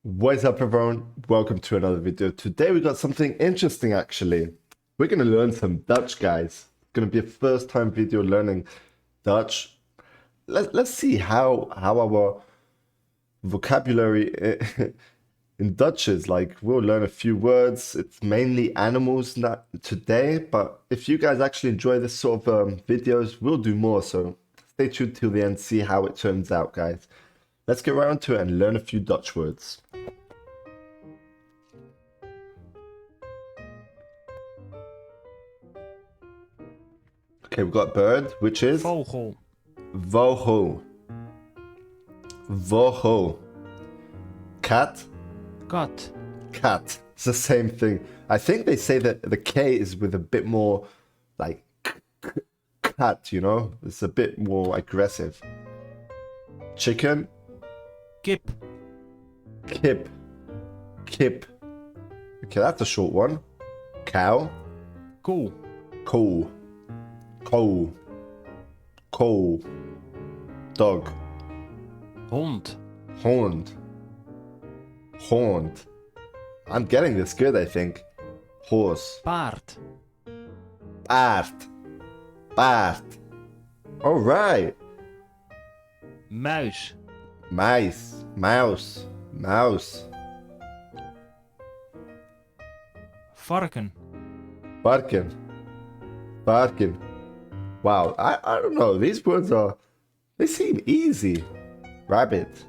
What's up, everyone? Welcome to another video. Today we got something interesting actually. We're going to learn some Dutch, guys. It's going to be a first time video learning Dutch. Let's see how our vocabulary in Dutch is. Like, we'll learn a few words. It's mainly animals today, but if you guys actually enjoy this sort of videos, we'll do more. So stay tuned till the end, see how it turns out, guys. Let's get right onto it and learn a few Dutch words. Okay, we've got bird, which is Vogel. vogel. Vogel. Cat. Kat. Cat. It's the same thing. I think they say that the K is with a bit more like cat, you know? It's a bit more aggressive. Chicken. Kip. Kip. Kip. Okay, that's a short one. Cow. Koe. Cool. Coal. Coal. Dog. Hond. Horned. Horned. I'm getting this good, I think. Horse. Paard. Paard. Paard. Alright. Muis. Mice. Mouse. Mouse. Varken. Varken. Varken. Wow, I don't know. These words they seem easy. Rabbit.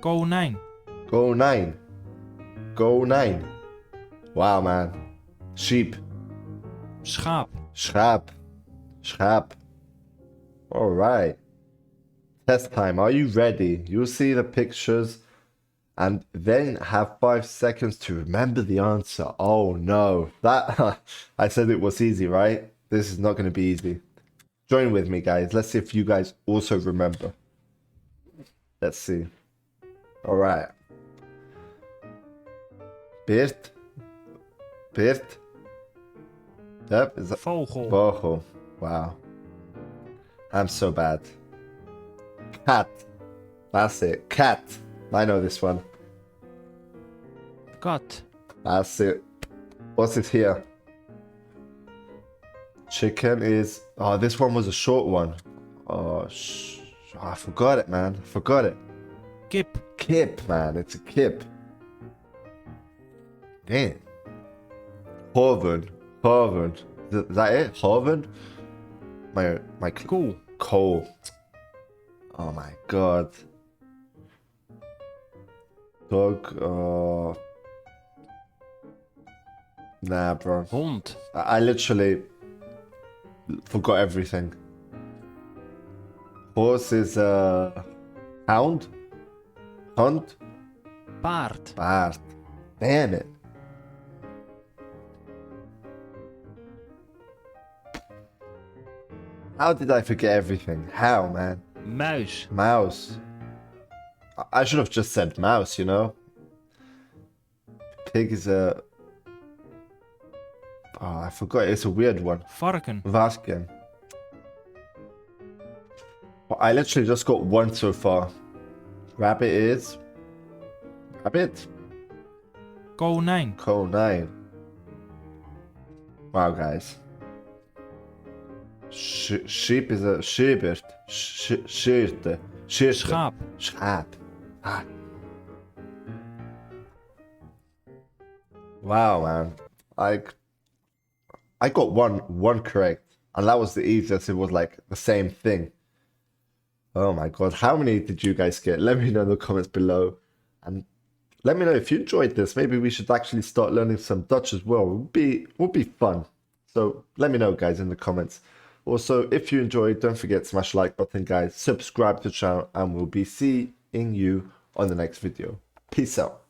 Konijn. Konijn. Konijn. Wow, man. Sheep. Schaap. Schaap. Schaap. Alright. Test time. Are you ready? You'll see the pictures and then have 5 seconds to remember the answer. Oh no. That I said it was easy, right? This is not going to be easy. Join with me, guys. Let's see if you guys also remember. Let's see. Alright. Beert. Beert. Yep. Is that Vogel. Vogel. Wow. I'm so bad. Cat. That's it. Cat. I know this one. Kat. That's it. What's it here? Chicken is... Oh, this one was a short one. Oh, I forgot it, man. I forgot it. Kip. Kip, man. It's a kip. Damn. Harvard. Harvard. Is that it? Harvard? My Koe. coal. Oh my god. Dog. Nah, bro. Hond. I literally forgot everything. Horse is hound. Hunt. Paard. Paard. Damn it. How did I forget everything? How, man? Muis. Mouse. I should have just said mouse, you know? Pig is a... Oh, I forgot. It's a weird one. Varken. Varken. Well, I literally just got one so far. Rabbit is... Rabbit? Konijn. Konijn. Wow, guys. Sheep is a sheepert. Sheerte. Schaap. Schaap. Ah. Wow, man. I got one correct, and that was the easiest. It was like the same thing. Oh my god, how many did you guys get? Let me know in the comments below, and let me know if you enjoyed this. Maybe we should actually start learning some Dutch as well. It would be fun. So let me know, guys, in the comments. Also, if you enjoyed, don't forget to smash the like button, guys. Subscribe to the channel, and we'll be seeing you on the next video. Peace out.